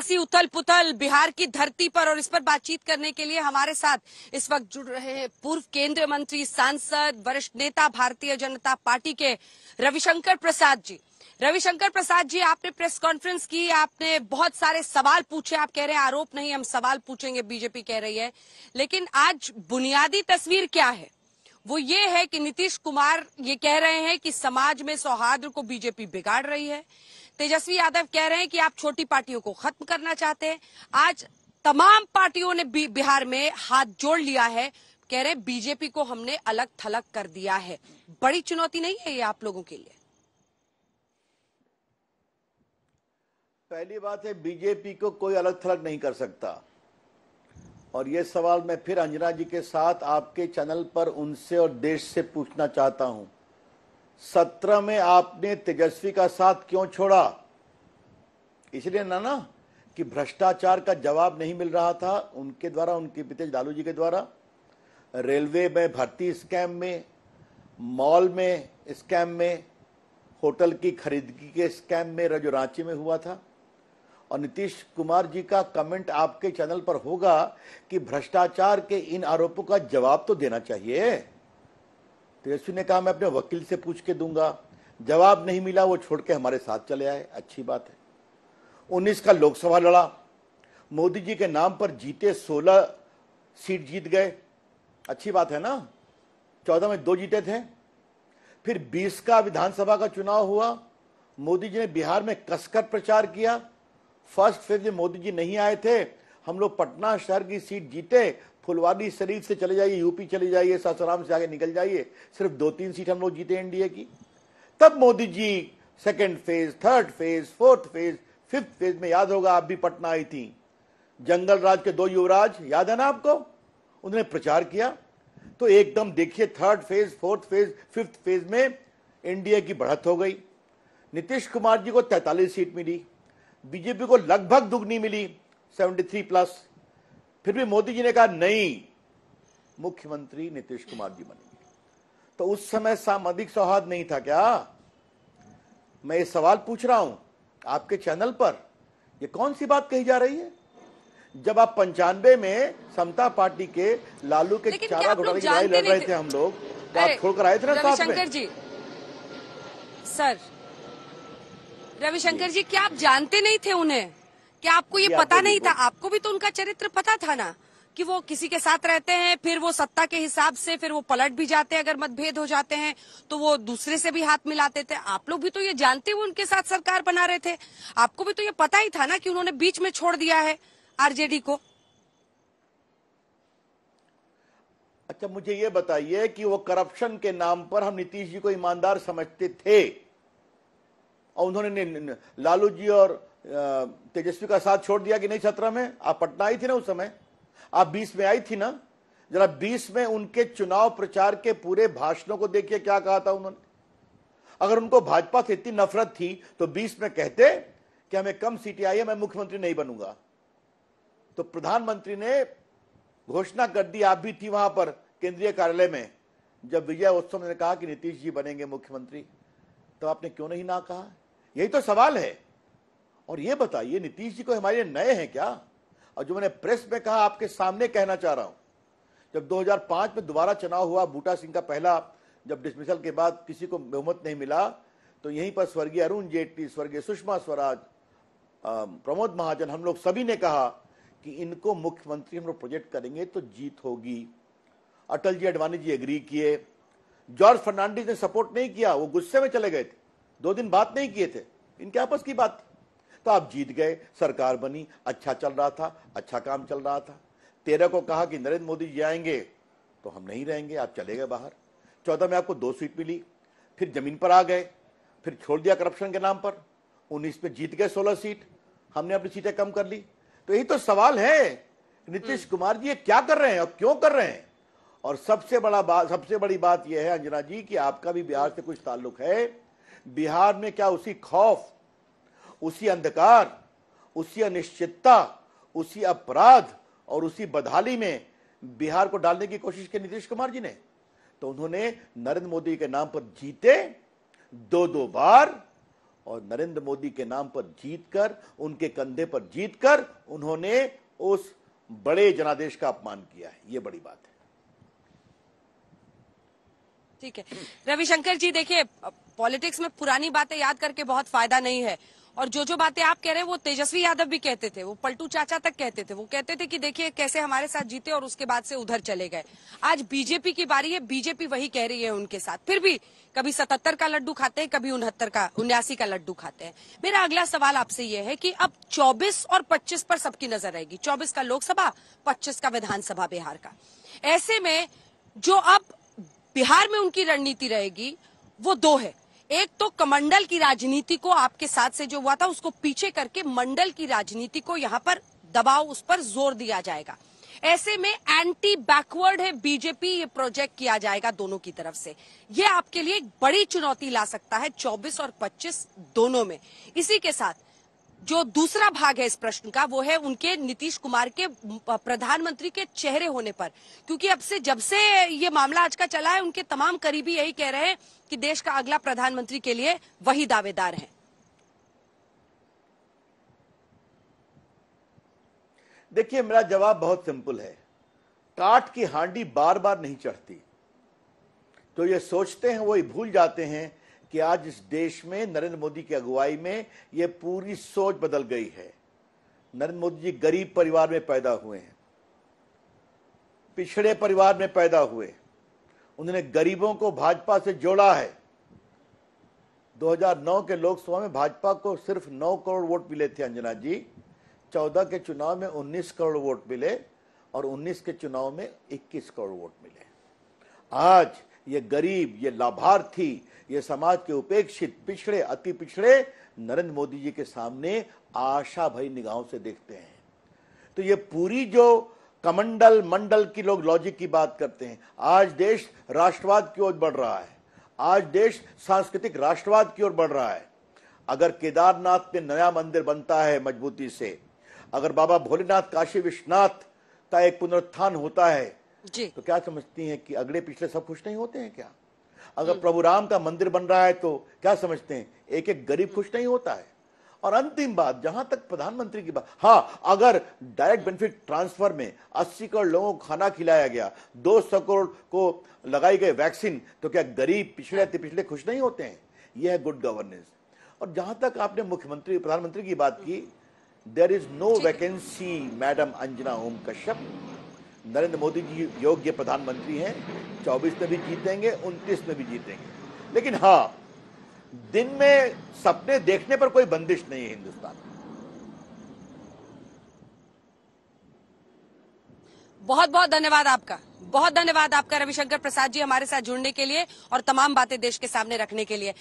सियासी उथल पुथल बिहार की धरती पर, और इस पर बातचीत करने के लिए हमारे साथ इस वक्त जुड़ रहे हैं पूर्व केंद्रीय मंत्री, सांसद, वरिष्ठ नेता भारतीय जनता पार्टी के रविशंकर प्रसाद जी। रविशंकर प्रसाद जी, आपने प्रेस कॉन्फ्रेंस की, आपने बहुत सारे सवाल पूछे। आप कह रहे हैं आरोप नहीं, हम सवाल पूछेंगे, बीजेपी कह रही है। लेकिन आज बुनियादी तस्वीर क्या है? वो ये है कि नीतीश कुमार ये कह रहे हैं कि समाज में सौहार्द को बीजेपी बिगाड़ रही है। तेजस्वी यादव कह रहे हैं कि आप छोटी पार्टियों को खत्म करना चाहते हैं। आज तमाम पार्टियों ने बिहार में हाथ जोड़ लिया है, कह रहे हैं बीजेपी को हमने अलग थलग कर दिया है। बड़ी चुनौती नहीं है ये आप लोगों के लिए? पहली बात है, बीजेपी को कोई अलग थलग नहीं कर सकता। और ये सवाल मैं फिर अंजना जी के साथ आपके चैनल पर उनसे और देश से पूछना चाहता हूं। 17 में आपने तेजस्वी का साथ क्यों छोड़ा? इसलिए ना कि भ्रष्टाचार का जवाब नहीं मिल रहा था उनके द्वारा, उनके पिता लालू जी के द्वारा। रेलवे में भर्ती स्कैम में, मॉल में स्कैम में, होटल की खरीदगी के स्कैम में जो रांची में हुआ था। और नीतीश कुमार जी का कमेंट आपके चैनल पर होगा कि भ्रष्टाचार के इन आरोपों का जवाब तो देना चाहिए। तेजस्वी ने कहा मैं अपने वकील से पूछ के दूंगा। जवाब नहीं मिला, वो छोड़ के हमारे साथ चले आए, अच्छी बात है। 19 का लोकसभा लड़ा, मोदी जी के नाम पर जीते, 16 सीट जीत गए, अच्छी बात है ना। 14 में 2 जीते थे। फिर 20 का विधानसभा का चुनाव हुआ, मोदी जी ने बिहार में कसकर प्रचार किया। फर्स्ट फेज में मोदी जी नहीं आए थे, हम लोग पटना शहर की सीट जीते। फुलवारी शरीफ से चले जाइए, यूपी चले जाइए, सासाराम से आगे निकल जाइए, सिर्फ 2-3 सीट हम लोग जीते एनडीए की। तब Modi ji second phase, third phase, fourth phase, fifth phase में, याद होगा आप भी पटना आई थी, जंगल राज के 2 युवराज, याद है ना आपको, उन्होंने प्रचार किया। तो एकदम देखिए, third phase, fourth phase, fifth phase में एनडीए की बढ़त हो गई। नीतीश कुमार जी को 43 सीट मिली, बीजेपी को लगभग दुगनी मिली, 73 प्लस। फिर भी मोदी जी ने कहा नहीं, मुख्यमंत्री नीतीश कुमार जी बनेंगे। तो उस समय सामाजिक सौहार्द नहीं था क्या? मैं ये सवाल पूछ रहा हूं आपके चैनल पर। ये कौन सी बात कही जा रही है? जब आप 95 में समता पार्टी के लालू के चारा घोटाले की लड़ाई लड़ रहे थे हम लोग, तो आप छोड़कर आए थे ना साथ में। रविशंकर जी, सर रविशंकर जी, क्या आप जानते नहीं थे उन्हें? क्या आपको ये पता नहीं था? आपको भी तो उनका चरित्र पता था ना, कि वो किसी के साथ रहते हैं, फिर वो सत्ता के हिसाब से फिर वो पलट भी जाते हैं, अगर मतभेद हो जाते हैं तो वो दूसरे से भी हाथ मिलाते थे। आप लोग भी तो ये जानते हुए उनके साथ सरकार बना रहे थे। आपको भी तो ये पता ही था ना कि उन्होंने बीच में छोड़ दिया है आरजेडी को। अच्छा, मुझे ये बताइए कि वो करप्शन के नाम पर हम नीतीश जी को ईमानदार समझते थे, और उन्होंने लालू जी और तेजस्वी का साथ छोड़ दिया कि नहीं? 17 में आप पटना आई थी ना उस समय, आप 20 में आई थी ना। जरा 20 में उनके चुनाव प्रचार के पूरे भाषणों को देखिए, क्या कहा था उन्होंने। अगर उनको भाजपा से इतनी नफरत थी तो 20 में कहते कि हमें कम सीटें आई है, मैं मुख्यमंत्री नहीं बनूंगा। तो प्रधानमंत्री ने घोषणा कर दी, आप भी थी वहां पर केंद्रीय कार्यालय में, जब विजय उत्सव ने कहा कि नीतीश जी बनेंगे मुख्यमंत्री, तो आपने क्यों नहीं ना कहा? यही तो सवाल है। और ये बताइए, नीतीश जी को हमारे नए हैं क्या? और जो मैंने प्रेस में कहा, आपके सामने कहना चाह रहा हूं, जब 2005 में दोबारा चुनाव हुआ, बूटा सिंह का पहला, जब डिसमिसल के बाद किसी को बहुमत नहीं मिला, तो यहीं पर स्वर्गीय अरुण जेटली, स्वर्गीय सुषमा स्वराज, प्रमोद महाजन, हम लोग सभी ने कहा कि इनको मुख्यमंत्री हम लोग प्रोजेक्ट करेंगे तो जीत होगी। अटल जी, अडवाणी जी एग्री किए। जॉर्ज फर्नांडिस ने सपोर्ट नहीं किया, वो गुस्से में चले गए थे, 2 दिन बात नहीं किए थे, इनके आपस की बात थी। तो आप जीत गए, सरकार बनी, अच्छा चल रहा था, अच्छा काम चल रहा था। 13 को कहा कि नरेंद्र मोदी जी आएंगे तो हम नहीं रहेंगे, आप चले गए बाहर। 14 में आपको 2 सीट मिली, फिर जमीन पर आ गए, फिर छोड़ दिया करप्शन के नाम पर। 19 में जीत गए 16 सीट, हमने अपनी सीटें कम कर ली। तो यही तो सवाल है, नीतीश कुमार जी ये क्या कर रहे हैं और क्यों कर रहे हैं? और सबसे बड़ी बात यह है अंजना जी कि आपका भी बिहार से कुछ ताल्लुक है। बिहार में क्या उसी खौफ, उसी अंधकार, उसी अनिश्चितता, उसी अपराध और उसी बदहाली में बिहार को डालने की कोशिश की नीतीश कुमार जी ने? तो उन्होंने नरेंद्र मोदी के नाम पर जीते 2-2 बार, और नरेंद्र मोदी के नाम पर जीतकर, उनके कंधे पर जीतकर उन्होंने उस बड़े जनादेश का अपमान किया है। ये बड़ी बात है। ठीक है रविशंकर जी, देखिए पॉलिटिक्स में पुरानी बातें याद करके बहुत फायदा नहीं है, और जो बातें आप कह रहे हैं वो तेजस्वी यादव भी कहते थे, वो पलटू चाचा तक कहते थे। वो कहते थे कि देखिए कैसे हमारे साथ जीते और उसके बाद से उधर चले गए। आज बीजेपी की बारी है, बीजेपी वही कह रही है उनके साथ, फिर भी कभी 77 का लड्डू खाते हैं, कभी 79 का लड्डू खाते हैं। मेरा अगला सवाल आपसे ये है कि अब 24 और 25 पर सबकी नजर रहेगी, 24 का लोकसभा, 25 का विधानसभा बिहार का। ऐसे में जो अब बिहार में उनकी रणनीति रहेगी वो दो है। एक तो कमंडल की राजनीति को, आपके साथ से जो हुआ था उसको पीछे करके मंडल की राजनीति को यहां पर दबाव, उस पर जोर दिया जाएगा। ऐसे में एंटी बैकवर्ड है बीजेपी, ये प्रोजेक्ट किया जाएगा दोनों की तरफ से। ये आपके लिए एक बड़ी चुनौती ला सकता है 24 और 25 दोनों में। इसी के साथ जो दूसरा भाग है इस प्रश्न का, वो है उनके नीतीश कुमार के प्रधानमंत्री के चेहरे होने पर, क्योंकि अब से जब से ये मामला आज का चला है, उनके तमाम करीबी यही कह रहे हैं कि देश का अगला प्रधानमंत्री के लिए वही दावेदार हैं। देखिए, मेरा जवाब बहुत सिंपल है। काठ की हांडी बार बार नहीं चढ़ती। तो ये सोचते हैं, वो ही भूल जाते हैं कि आज इस देश में नरेंद्र मोदी की अगुवाई में ये पूरी सोच बदल गई है। नरेंद्र मोदी जी गरीब परिवार में पैदा हुए हैं, पिछड़े परिवार में पैदा हुए। उन्होंने गरीबों को भाजपा से जोड़ा है। 2009 के लोकसभा में भाजपा को सिर्फ 9 करोड़ वोट मिले थे अंजना जी। 14 के चुनाव में 19 करोड़ वोट मिले और 19 के चुनाव में 21 करोड़ वोट मिले। आज ये गरीब, ये लाभार्थी, ये समाज के उपेक्षित, पिछड़े, अति पिछड़े नरेंद्र मोदी जी के सामने आशा भरी निगाहों से देखते हैं। तो ये पूरी जो कमंडल मंडल की लोग लॉजिक की बात करते हैं, आज देश राष्ट्रवाद की ओर बढ़ रहा है। आज देश सांस्कृतिक राष्ट्रवाद की ओर बढ़ रहा है। अगर केदारनाथ में नया मंदिर बनता है मजबूती से, अगर बाबा भोलेनाथ, काशी विश्वनाथ का एक पुनरुत्थान होता है जी, तो क्या समझती हैं कि अगले पिछले सब खुश नहीं होते हैं क्या? अगर प्रभु राम का मंदिर बन रहा है तो क्या समझते हैं एक एक गरीब खुश नहीं होता है? और अंतिम बात, जहां तक प्रधानमंत्री की बात, हाँ, अगर डायरेक्ट बेनिफिट ट्रांसफर में 80 करोड़ लोगों को खाना खिलाया गया, 200 करोड़ को लगाई गई वैक्सीन, तो क्या गरीब, पिछड़े, अति पिछड़े खुश नहीं होते हैं? यह है गुड गवर्नेंस। और जहां तक आपने मुख्यमंत्री, प्रधानमंत्री की बात की, there is no vacancy madam Anjana Om Kashyap. Narendra Modi ji योग्य प्रधानमंत्री हैं। 24 में भी जीतेंगे, 29 में भी जीतेंगे। लेकिन हाँ, दिन में सपने देखने पर कोई बंदिश नहीं है हिंदुस्तान में। बहुत बहुत धन्यवाद आपका, बहुत धन्यवाद आपका रविशंकर प्रसाद जी, हमारे साथ जुड़ने के लिए और तमाम बातें देश के सामने रखने के लिए।